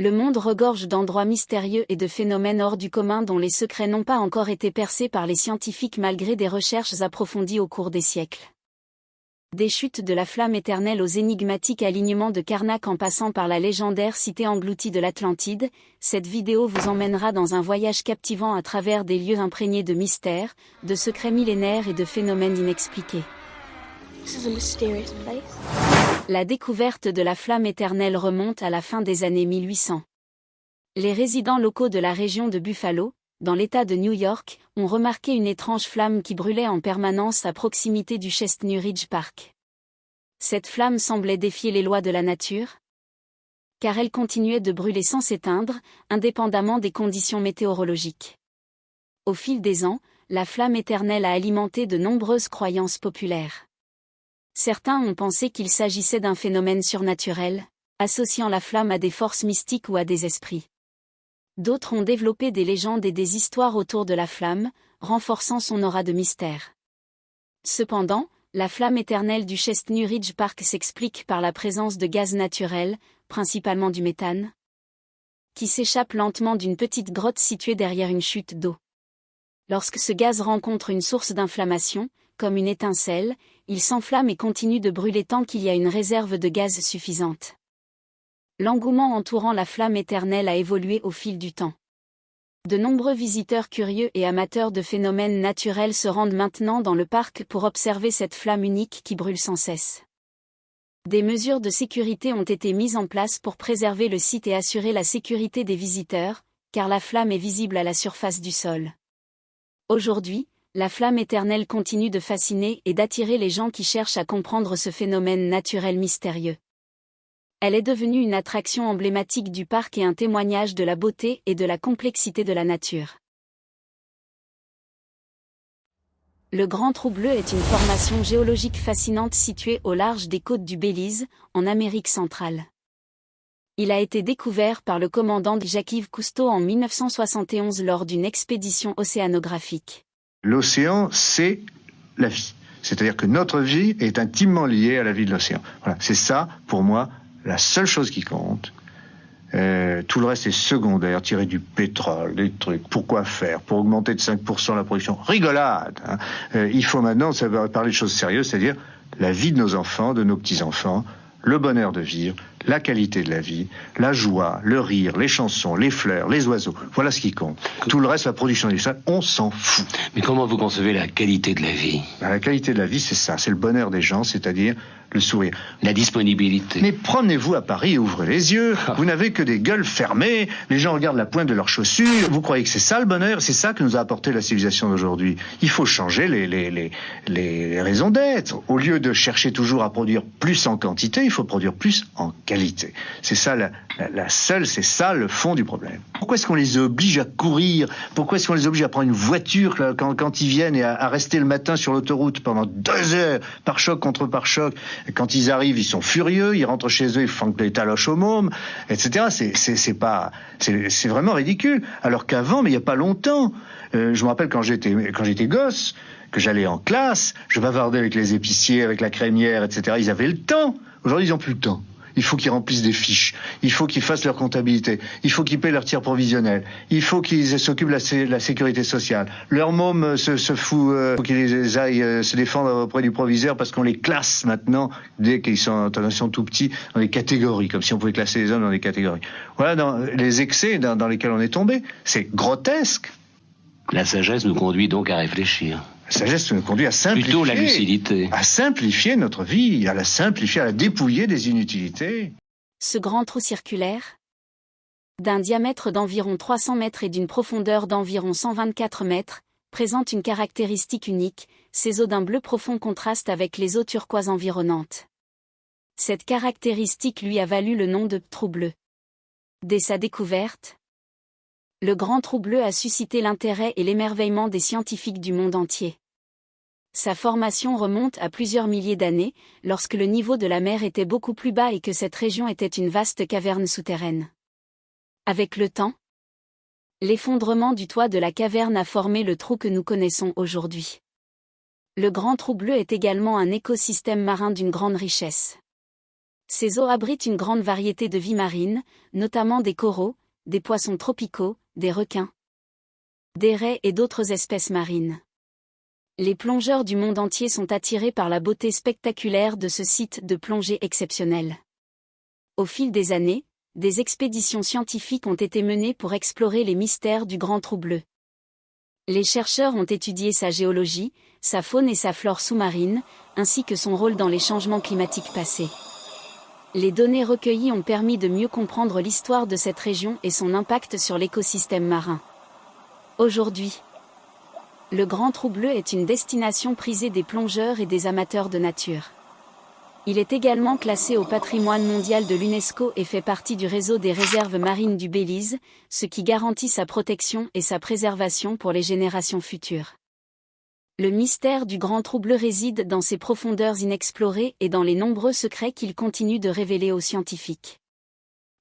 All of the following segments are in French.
Le monde regorge d'endroits mystérieux et de phénomènes hors du commun dont les secrets n'ont pas encore été percés par les scientifiques malgré des recherches approfondies au cours des siècles. Des chutes de la flamme éternelle aux énigmatiques alignements de Karnak en passant par la légendaire cité engloutie de l'Atlantide, cette vidéo vous emmènera dans un voyage captivant à travers des lieux imprégnés de mystères, de secrets millénaires et de phénomènes inexpliqués. This is a mysterious place. La découverte de la flamme éternelle remonte à la fin des années 1800. Les résidents locaux de la région de Buffalo, dans l'État de New York, ont remarqué une étrange flamme qui brûlait en permanence à proximité du Chestnut Ridge Park. Cette flamme semblait défier les lois de la nature, car elle continuait de brûler sans s'éteindre, indépendamment des conditions météorologiques. Au fil des ans, la flamme éternelle a alimenté de nombreuses croyances populaires. Certains ont pensé qu'il s'agissait d'un phénomène surnaturel, associant la flamme à des forces mystiques ou à des esprits. D'autres ont développé des légendes et des histoires autour de la flamme, renforçant son aura de mystère. Cependant, la flamme éternelle du Chestnut Ridge Park s'explique par la présence de gaz naturels, principalement du méthane, qui s'échappe lentement d'une petite grotte située derrière une chute d'eau. Lorsque ce gaz rencontre une source d'inflammation, comme une étincelle, il s'enflamme et continue de brûler tant qu'il y a une réserve de gaz suffisante. L'engouement entourant la flamme éternelle a évolué au fil du temps. De nombreux visiteurs curieux et amateurs de phénomènes naturels se rendent maintenant dans le parc pour observer cette flamme unique qui brûle sans cesse. Des mesures de sécurité ont été mises en place pour préserver le site et assurer la sécurité des visiteurs, car la flamme est visible à la surface du sol. Aujourd'hui, la flamme éternelle continue de fasciner et d'attirer les gens qui cherchent à comprendre ce phénomène naturel mystérieux. Elle est devenue une attraction emblématique du parc et un témoignage de la beauté et de la complexité de la nature. Le Grand Trou bleu est une formation géologique fascinante située au large des côtes du Belize, en Amérique centrale. Il a été découvert par le commandant Jacques-Yves Cousteau en 1971 lors d'une expédition océanographique. L'océan, c'est la vie. C'est-à-dire que notre vie est intimement liée à la vie de l'océan. Voilà, c'est ça, pour moi, la seule chose qui compte. Tout le reste est secondaire, tirer du pétrole, des trucs. Pourquoi faire? Pour augmenter de 5% la production? Rigolade, hein. Il faut maintenant parler de choses sérieuses, c'est-à-dire la vie de nos enfants, de nos petits-enfants, le bonheur de vivre, la qualité de la vie, la joie, le rire, les chansons, les fleurs, les oiseaux. Voilà ce qui compte. Tout le reste, la production industrielle, on s'en fout. Mais comment vous concevez la qualité de la vie? La qualité de la vie, c'est ça. C'est le bonheur des gens, c'est-à-dire le sourire. La disponibilité. Mais promenez-vous à Paris et ouvrez les yeux. Vous n'avez que des gueules fermées. Les gens regardent la pointe de leurs chaussures. Vous croyez que c'est ça le bonheur? C'est ça que nous a apporté la civilisation d'aujourd'hui. Il faut changer les raisons d'être. Au lieu de chercher toujours à produire plus en quantité, il faut produire plus en qualité. C'est ça c'est ça le fond du problème. Pourquoi est-ce qu'on les oblige à courir? Pourquoi est-ce qu'on les oblige à prendre une voiture quand ils viennent et à rester le matin sur l'autoroute pendant 2 heures, pare-choc contre pare-choc? Quand ils arrivent, ils sont furieux, ils rentrent chez eux, ils font les taloches au môme, etc. C'est vraiment ridicule. Alors qu'avant, mais il n'y a pas longtemps, je me rappelle quand j'étais gosse, que j'allais en classe, je bavardais avec les épiciers, avec la crémière, etc. Ils avaient le temps. Aujourd'hui, ils n'ont plus le temps. Il faut qu'ils remplissent des fiches. Il faut qu'ils fassent leur comptabilité. Il faut qu'ils paient leur tiers provisionnel. Il faut qu'ils s'occupent de la sécurité sociale. Leur môme se fout, faut qu'ils aillent se défendre auprès du proviseur parce qu'on les classe maintenant, dès qu'ils sont tout petits, dans des catégories, comme si on pouvait classer les hommes dans des catégories. Voilà dans les excès dans lesquels on est tombé. C'est grotesque. La sagesse nous conduit donc à réfléchir. La sagesse nous conduit à simplifier. Plutôt la lucidité. À simplifier notre vie, à la simplifier, à la dépouiller des inutilités. Ce grand trou circulaire, d'un diamètre d'environ 300 mètres et d'une profondeur d'environ 124 mètres, présente une caractéristique unique, ses eaux d'un bleu profond contrastent avec les eaux turquoises environnantes. Cette caractéristique lui a valu le nom de trou bleu. Dès sa découverte, le Grand Trou bleu a suscité l'intérêt et l'émerveillement des scientifiques du monde entier. Sa formation remonte à plusieurs milliers d'années, lorsque le niveau de la mer était beaucoup plus bas et que cette région était une vaste caverne souterraine. Avec le temps, l'effondrement du toit de la caverne a formé le trou que nous connaissons aujourd'hui. Le Grand Trou bleu est également un écosystème marin d'une grande richesse. Ces eaux abritent une grande variété de vie marine, notamment des coraux, des poissons tropicaux, des requins, des raies et d'autres espèces marines. Les plongeurs du monde entier sont attirés par la beauté spectaculaire de ce site de plongée exceptionnel. Au fil des années, des expéditions scientifiques ont été menées pour explorer les mystères du Grand Trou bleu. Les chercheurs ont étudié sa géologie, sa faune et sa flore sous-marine, ainsi que son rôle dans les changements climatiques passés. Les données recueillies ont permis de mieux comprendre l'histoire de cette région et son impact sur l'écosystème marin. Aujourd'hui, le Grand Trou bleu est une destination prisée des plongeurs et des amateurs de nature. Il est également classé au patrimoine mondial de l'UNESCO et fait partie du réseau des réserves marines du Belize, ce qui garantit sa protection et sa préservation pour les générations futures. Le mystère du Grand Trou bleu réside dans ses profondeurs inexplorées et dans les nombreux secrets qu'il continue de révéler aux scientifiques.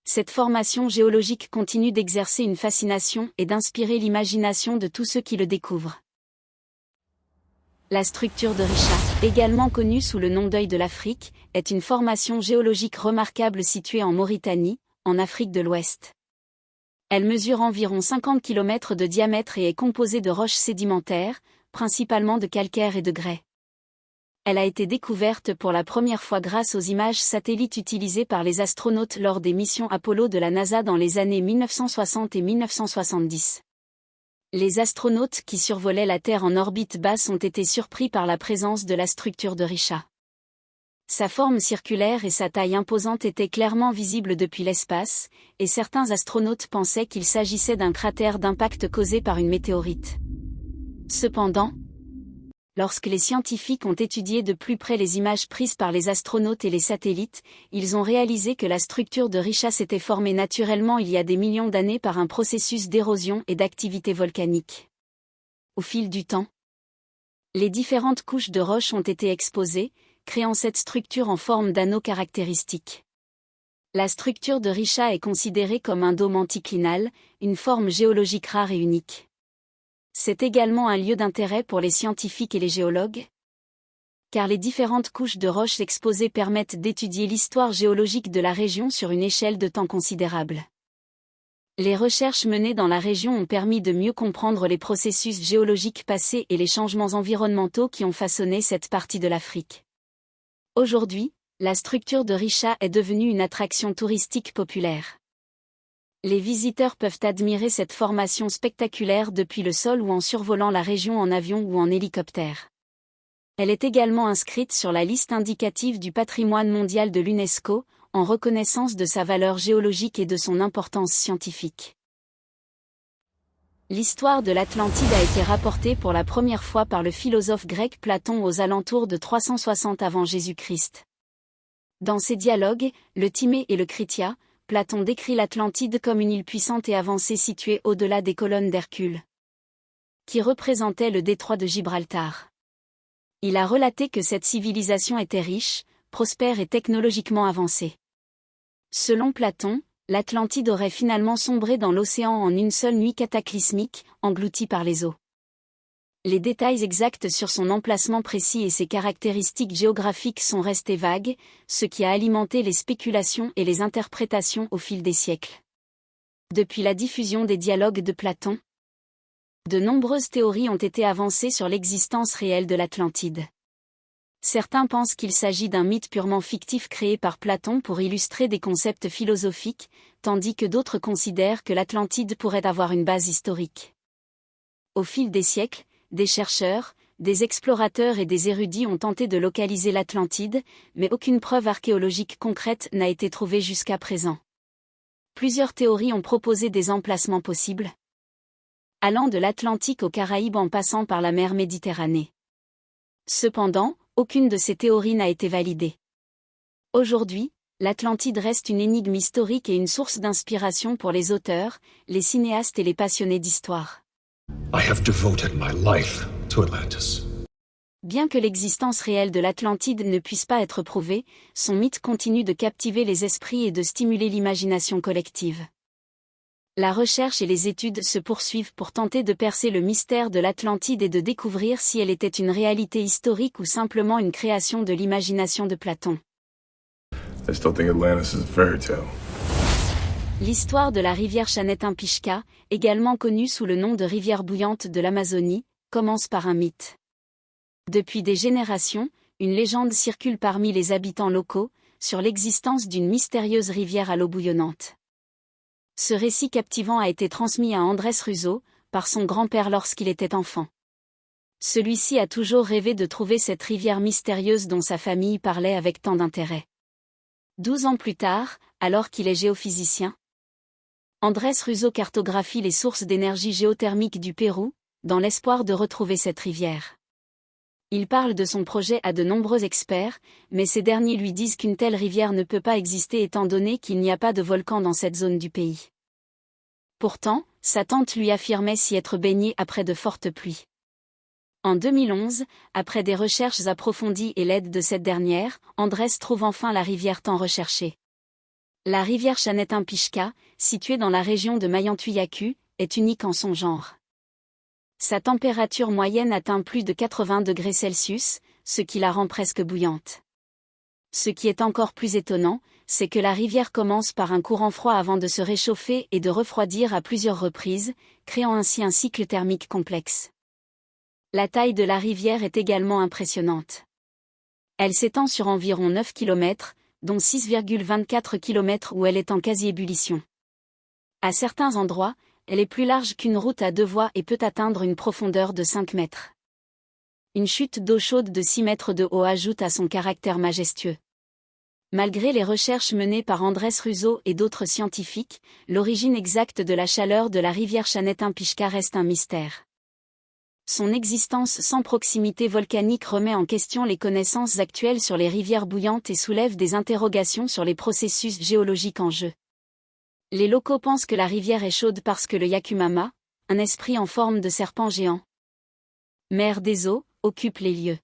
Cette formation géologique continue d'exercer une fascination et d'inspirer l'imagination de tous ceux qui le découvrent. La structure de Richat, également connue sous le nom d'œil de l'Afrique, est une formation géologique remarquable située en Mauritanie, en Afrique de l'Ouest. Elle mesure environ 50 km de diamètre et est composée de roches sédimentaires, principalement de calcaire et de grès. Elle a été découverte pour la première fois grâce aux images satellites utilisées par les astronautes lors des missions Apollo de la NASA dans les années 1960 et 1970. Les astronautes qui survolaient la Terre en orbite basse ont été surpris par la présence de la structure de Richat. Sa forme circulaire et sa taille imposante étaient clairement visibles depuis l'espace, et certains astronautes pensaient qu'il s'agissait d'un cratère d'impact causé par une météorite. Cependant, lorsque les scientifiques ont étudié de plus près les images prises par les astronautes et les satellites, ils ont réalisé que la structure de Richat s'était formée naturellement il y a des millions d'années par un processus d'érosion et d'activité volcanique. Au fil du temps, les différentes couches de roches ont été exposées, créant cette structure en forme d'anneau caractéristique. La structure de Richat est considérée comme un dôme anticlinal, une forme géologique rare et unique. C'est également un lieu d'intérêt pour les scientifiques et les géologues, car les différentes couches de roches exposées permettent d'étudier l'histoire géologique de la région sur une échelle de temps considérable. Les recherches menées dans la région ont permis de mieux comprendre les processus géologiques passés et les changements environnementaux qui ont façonné cette partie de l'Afrique. Aujourd'hui, la structure de Richat est devenue une attraction touristique populaire. Les visiteurs peuvent admirer cette formation spectaculaire depuis le sol ou en survolant la région en avion ou en hélicoptère. Elle est également inscrite sur la liste indicative du patrimoine mondial de l'UNESCO, en reconnaissance de sa valeur géologique et de son importance scientifique. L'histoire de l'Atlantide a été rapportée pour la première fois par le philosophe grec Platon aux alentours de 360 avant Jésus-Christ. Dans ses dialogues, le Timée et le Critia, Platon décrit l'Atlantide comme une île puissante et avancée située au-delà des colonnes d'Hercule, qui représentait le détroit de Gibraltar. Il a relaté que cette civilisation était riche, prospère et technologiquement avancée. Selon Platon, l'Atlantide aurait finalement sombré dans l'océan en une seule nuit cataclysmique, engloutie par les eaux. Les détails exacts sur son emplacement précis et ses caractéristiques géographiques sont restés vagues, ce qui a alimenté les spéculations et les interprétations au fil des siècles. Depuis la diffusion des dialogues de Platon, de nombreuses théories ont été avancées sur l'existence réelle de l'Atlantide. Certains pensent qu'il s'agit d'un mythe purement fictif créé par Platon pour illustrer des concepts philosophiques, tandis que d'autres considèrent que l'Atlantide pourrait avoir une base historique. Au fil des siècles, des chercheurs, des explorateurs et des érudits ont tenté de localiser l'Atlantide, mais aucune preuve archéologique concrète n'a été trouvée jusqu'à présent. Plusieurs théories ont proposé des emplacements possibles, allant de l'Atlantique aux Caraïbes en passant par la mer Méditerranée. Cependant, aucune de ces théories n'a été validée. Aujourd'hui, l'Atlantide reste une énigme historique et une source d'inspiration pour les auteurs, les cinéastes et les passionnés d'histoire. I have devoted my life to Atlantis. Bien que l'existence réelle de l'Atlantide ne puisse pas être prouvée, son mythe continue de captiver les esprits et de stimuler l'imagination collective. La recherche et les études se poursuivent pour tenter de percer le mystère de l'Atlantide et de découvrir si elle était une réalité historique ou simplement une création de l'imagination de Platon. I still think Atlantis is a fairy tale. L'histoire de la rivière Chanet-Impishka, également connue sous le nom de rivière bouillante de l'Amazonie, commence par un mythe. Depuis des générations, une légende circule parmi les habitants locaux, sur l'existence d'une mystérieuse rivière à l'eau bouillonnante. Ce récit captivant a été transmis à Andrés Russo, par son grand-père lorsqu'il était enfant. Celui-ci a toujours rêvé de trouver cette rivière mystérieuse dont sa famille parlait avec tant d'intérêt. 12 ans plus tard, alors qu'il est géophysicien, Andrés Russo cartographie les sources d'énergie géothermique du Pérou, dans l'espoir de retrouver cette rivière. Il parle de son projet à de nombreux experts, mais ces derniers lui disent qu'une telle rivière ne peut pas exister étant donné qu'il n'y a pas de volcan dans cette zone du pays. Pourtant, sa tante lui affirmait s'y être baignée après de fortes pluies. En 2011, après des recherches approfondies et l'aide de cette dernière, Andrés trouve enfin la rivière tant recherchée. La rivière Chanet-Impishka, située dans la région de Mayantuyacu, est unique en son genre. Sa température moyenne atteint plus de 80 degrés Celsius, ce qui la rend presque bouillante. Ce qui est encore plus étonnant, c'est que la rivière commence par un courant froid avant de se réchauffer et de refroidir à plusieurs reprises, créant ainsi un cycle thermique complexe. La taille de la rivière est également impressionnante. Elle s'étend sur environ 9 km, dont 6,24 km où elle est en quasi-ébullition. À certains endroits, elle est plus large qu'une route à 2 voies et peut atteindre une profondeur de 5 mètres. Une chute d'eau chaude de 6 mètres de haut ajoute à son caractère majestueux. Malgré les recherches menées par Andrés Russo et d'autres scientifiques, l'origine exacte de la chaleur de la rivière Chanet-Impishka reste un mystère. Son existence sans proximité volcanique remet en question les connaissances actuelles sur les rivières bouillantes et soulève des interrogations sur les processus géologiques en jeu. Les locaux pensent que la rivière est chaude parce que le Yakumama, un esprit en forme de serpent géant, mère des eaux, occupe les lieux.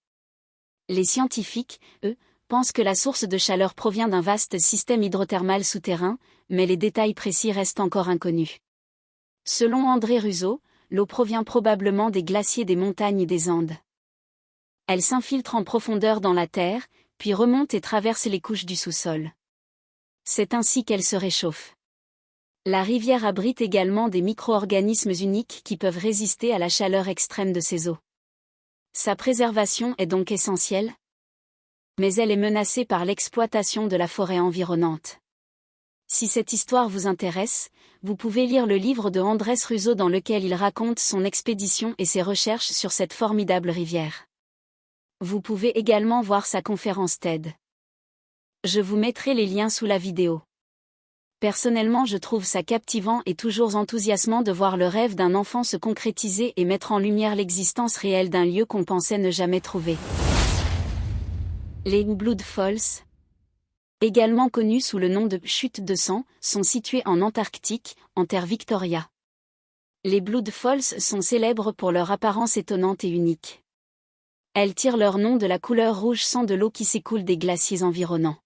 Les scientifiques, eux, pensent que la source de chaleur provient d'un vaste système hydrothermal souterrain, mais les détails précis restent encore inconnus. Selon Andrés Russo, l'eau provient probablement des glaciers des montagnes des Andes. Elle s'infiltre en profondeur dans la terre, puis remonte et traverse les couches du sous-sol. C'est ainsi qu'elle se réchauffe. La rivière abrite également des micro-organismes uniques qui peuvent résister à la chaleur extrême de ses eaux. Sa préservation est donc essentielle, mais elle est menacée par l'exploitation de la forêt environnante. Si cette histoire vous intéresse, vous pouvez lire le livre de Andrés Russo dans lequel il raconte son expédition et ses recherches sur cette formidable rivière. Vous pouvez également voir sa conférence TED. Je vous mettrai les liens sous la vidéo. Personnellement, je trouve ça captivant et toujours enthousiasmant de voir le rêve d'un enfant se concrétiser et mettre en lumière l'existence réelle d'un lieu qu'on pensait ne jamais trouver. Les Blood Falls, également connus sous le nom de chutes de sang, sont situés en Antarctique, en terre Victoria. Les Blood Falls sont célèbres pour leur apparence étonnante et unique. Elles tirent leur nom de la couleur rouge sang de l'eau qui s'écoule des glaciers environnants.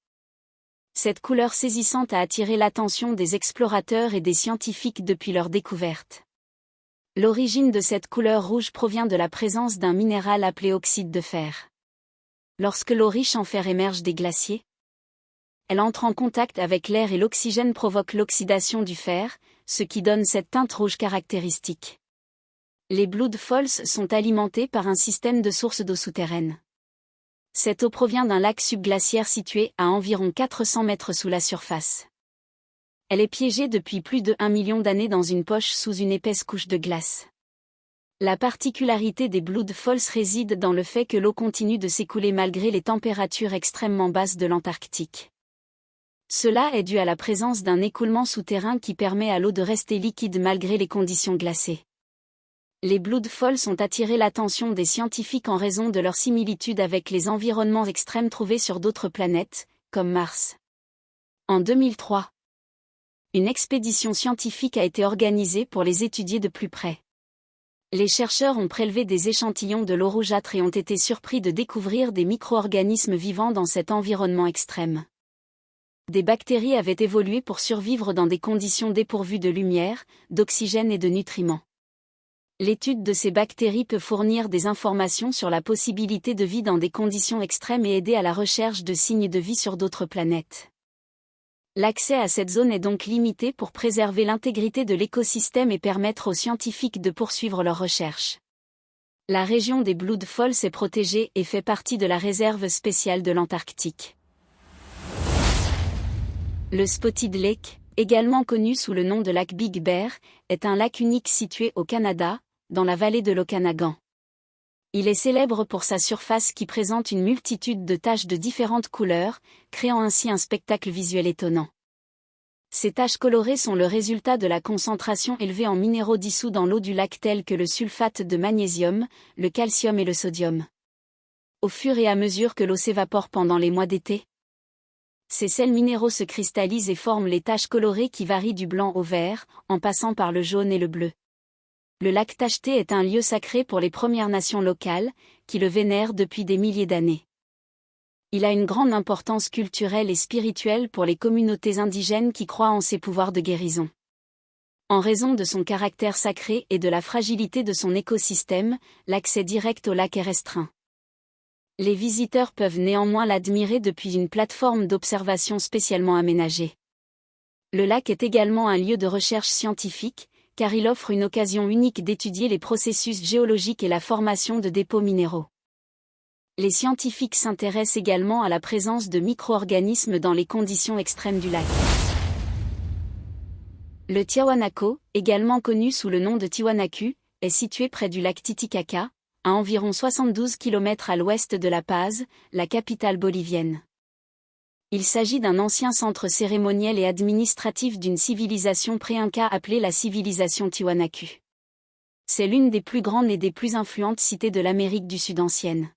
Cette couleur saisissante a attiré l'attention des explorateurs et des scientifiques depuis leur découverte. L'origine de cette couleur rouge provient de la présence d'un minéral appelé oxyde de fer. Lorsque l'eau riche en fer émerge des glaciers, elle entre en contact avec l'air et l'oxygène provoque l'oxydation du fer, ce qui donne cette teinte rouge caractéristique. Les Blood Falls sont alimentés par un système de sources d'eau souterraine. Cette eau provient d'un lac subglaciaire situé à environ 400 mètres sous la surface. Elle est piégée depuis plus de 1 million d'années dans une poche sous une épaisse couche de glace. La particularité des Blood Falls réside dans le fait que l'eau continue de s'écouler malgré les températures extrêmement basses de l'Antarctique. Cela est dû à la présence d'un écoulement souterrain qui permet à l'eau de rester liquide malgré les conditions glacées. Les Blood Falls ont attiré l'attention des scientifiques en raison de leur similitude avec les environnements extrêmes trouvés sur d'autres planètes, comme Mars. En 2003, une expédition scientifique a été organisée pour les étudier de plus près. Les chercheurs ont prélevé des échantillons de l'eau rougeâtre et ont été surpris de découvrir des micro-organismes vivant dans cet environnement extrême. Des bactéries avaient évolué pour survivre dans des conditions dépourvues de lumière, d'oxygène et de nutriments. L'étude de ces bactéries peut fournir des informations sur la possibilité de vie dans des conditions extrêmes et aider à la recherche de signes de vie sur d'autres planètes. L'accès à cette zone est donc limité pour préserver l'intégrité de l'écosystème et permettre aux scientifiques de poursuivre leurs recherches. La région des Blood Falls est protégée et fait partie de la réserve spéciale de l'Antarctique. Le Spotted Lake, également connu sous le nom de lac Big Bear, est un lac unique situé au Canada, dans la vallée de l'Okanagan. Il est célèbre pour sa surface qui présente une multitude de taches de différentes couleurs, créant ainsi un spectacle visuel étonnant. Ces taches colorées sont le résultat de la concentration élevée en minéraux dissous dans l'eau du lac tels que le sulfate de magnésium, le calcium et le sodium. Au fur et à mesure que l'eau s'évapore pendant les mois d'été, ces sels minéraux se cristallisent et forment les taches colorées qui varient du blanc au vert, en passant par le jaune et le bleu. Le lac tacheté est un lieu sacré pour les Premières Nations locales, qui le vénèrent depuis des milliers d'années. Il a une grande importance culturelle et spirituelle pour les communautés indigènes qui croient en ses pouvoirs de guérison. En raison de son caractère sacré et de la fragilité de son écosystème, l'accès direct au lac est restreint. Les visiteurs peuvent néanmoins l'admirer depuis une plateforme d'observation spécialement aménagée. Le lac est également un lieu de recherche scientifique, car il offre une occasion unique d'étudier les processus géologiques et la formation de dépôts minéraux. Les scientifiques s'intéressent également à la présence de micro-organismes dans les conditions extrêmes du lac. Le Tiahuanaco, également connu sous le nom de Tiwanaku, est situé près du lac Titicaca, à environ 72 km à l'ouest de La Paz, la capitale bolivienne. Il s'agit d'un ancien centre cérémoniel et administratif d'une civilisation pré-inca appelée la civilisation Tiwanaku. C'est l'une des plus grandes et des plus influentes cités de l'Amérique du Sud ancienne.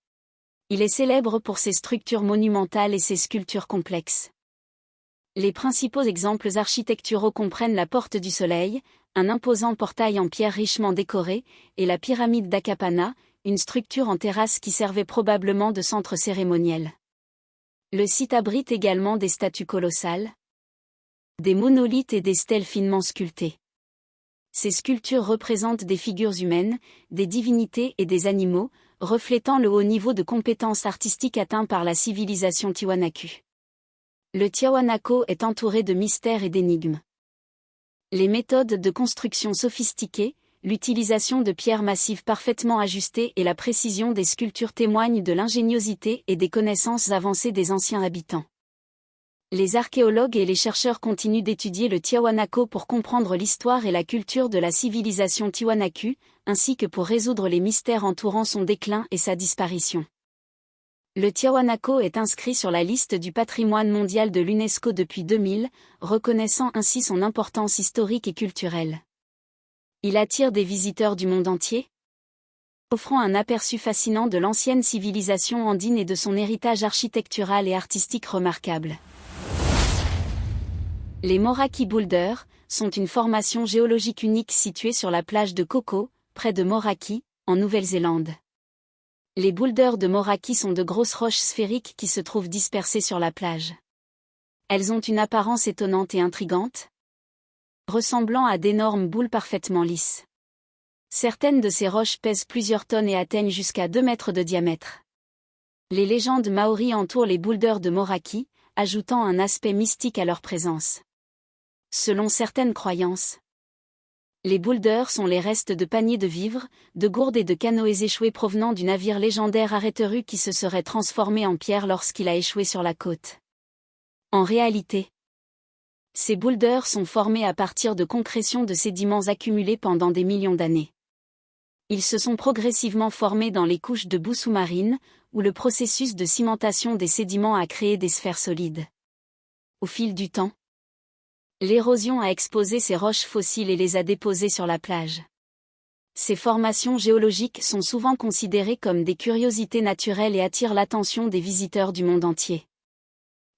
Il est célèbre pour ses structures monumentales et ses sculptures complexes. Les principaux exemples architecturaux comprennent la Porte du Soleil, un imposant portail en pierre richement décoré, et la pyramide d'Akapana, une structure en terrasse qui servait probablement de centre cérémoniel. Le site abrite également des statues colossales, des monolithes et des stèles finement sculptées. Ces sculptures représentent des figures humaines, des divinités et des animaux, reflétant le haut niveau de compétences artistiques atteint par la civilisation Tiwanaku. Le Tiahuanaco est entouré de mystères et d'énigmes. Les méthodes de construction sophistiquées, l'utilisation de pierres massives parfaitement ajustées et la précision des sculptures témoignent de l'ingéniosité et des connaissances avancées des anciens habitants. Les archéologues et les chercheurs continuent d'étudier le Tiahuanaco pour comprendre l'histoire et la culture de la civilisation Tiwanaku, ainsi que pour résoudre les mystères entourant son déclin et sa disparition. Le Tiahuanaco est inscrit sur la liste du patrimoine mondial de l'UNESCO depuis 2000, reconnaissant ainsi son importance historique et culturelle. Il attire des visiteurs du monde entier, offrant un aperçu fascinant de l'ancienne civilisation andine et de son héritage architectural et artistique remarquable. Les Moraki Boulders sont une formation géologique unique située sur la plage de Koko, près de Moraki, en Nouvelle-Zélande. Les boulders de Moraki sont de grosses roches sphériques qui se trouvent dispersées sur la plage. Elles ont une apparence étonnante et intrigante, ressemblant à d'énormes boules parfaitement lisses. Certaines de ces roches pèsent plusieurs tonnes et atteignent jusqu'à 2 mètres de diamètre. Les légendes maoris entourent les boulders de Moraki, ajoutant un aspect mystique à leur présence. Selon certaines croyances, les boulders sont les restes de paniers de vivres, de gourdes et de canoës échoués provenant du navire légendaire Areteru qui se serait transformé en pierre lorsqu'il a échoué sur la côte. En réalité, ces boulders sont formés à partir de concrétions de sédiments accumulés pendant des millions d'années. Ils se sont progressivement formés dans les couches de boue sous-marine, où le processus de cimentation des sédiments a créé des sphères solides. Au fil du temps, l'érosion a exposé ces roches fossiles et les a déposées sur la plage. Ces formations géologiques sont souvent considérées comme des curiosités naturelles et attirent l'attention des visiteurs du monde entier.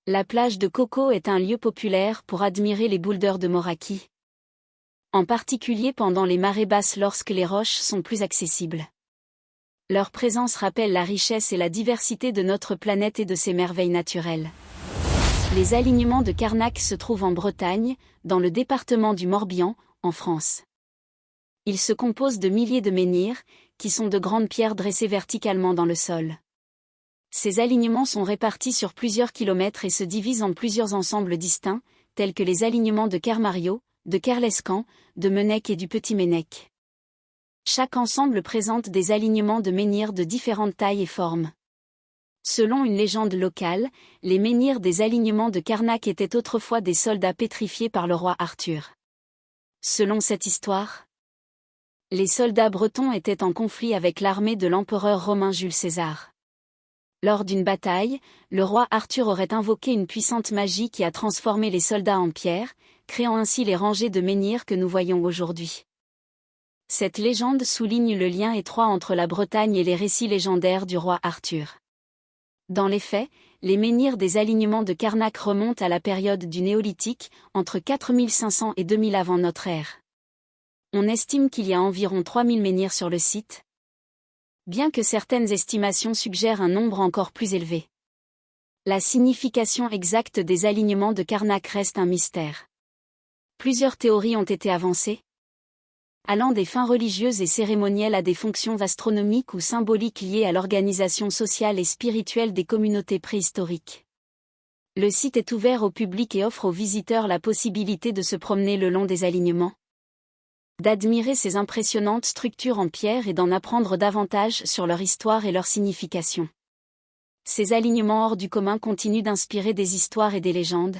La plage de Koko est un lieu populaire pour admirer les boulders de Moraki, en particulier pendant les marées basses lorsque les roches sont plus accessibles. Leur présence rappelle la richesse et la diversité de notre planète et de ses merveilles naturelles. Les alignements de Carnac se trouvent en Bretagne, dans le département du Morbihan, en France. Ils se composent de milliers de menhirs, qui sont de grandes pierres dressées verticalement dans le sol. Ces alignements sont répartis sur plusieurs kilomètres et se divisent en plusieurs ensembles distincts, tels que les alignements de Kermario, de Kerlescan, de Menec et du Petit Menec. Chaque ensemble présente des alignements de menhirs de différentes tailles et formes. Selon une légende locale, les menhirs des alignements de Carnac étaient autrefois des soldats pétrifiés par le roi Arthur. Selon cette histoire, les soldats bretons étaient en conflit avec l'armée de l'empereur romain Jules César. Lors d'une bataille, le roi Arthur aurait invoqué une puissante magie qui a transformé les soldats en pierre, créant ainsi les rangées de menhirs que nous voyons aujourd'hui. Cette légende souligne le lien étroit entre la Bretagne et les récits légendaires du roi Arthur. Dans les faits, les menhirs des alignements de Carnac remontent à la période du Néolithique, entre 4500 et 2000 avant notre ère. On estime qu'il y a environ 3000 menhirs sur le site, bien que certaines estimations suggèrent un nombre encore plus élevé. La signification exacte des alignements de Carnac reste un mystère. Plusieurs théories ont été avancées, allant des fins religieuses et cérémonielles à des fonctions astronomiques ou symboliques liées à l'organisation sociale et spirituelle des communautés préhistoriques. Le site est ouvert au public et offre aux visiteurs la possibilité de se promener le long des alignements, d'admirer ces impressionnantes structures en pierre et d'en apprendre davantage sur leur histoire et leur signification. Ces alignements hors du commun continuent d'inspirer des histoires et des légendes,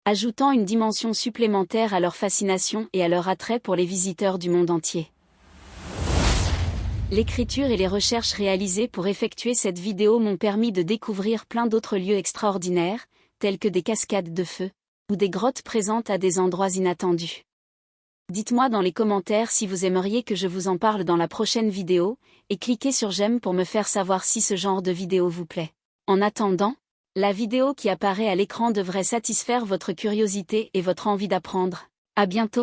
ajoutant une dimension supplémentaire à leur fascination et à leur attrait pour les visiteurs du monde entier. L'écriture et les recherches réalisées pour effectuer cette vidéo m'ont permis de découvrir plein d'autres lieux extraordinaires, tels que des cascades de feu, ou des grottes présentes à des endroits inattendus. Dites-moi dans les commentaires si vous aimeriez que je vous en parle dans la prochaine vidéo, et cliquez sur j'aime pour me faire savoir si ce genre de vidéo vous plaît. En attendant, la vidéo qui apparaît à l'écran devrait satisfaire votre curiosité et votre envie d'apprendre. À bientôt!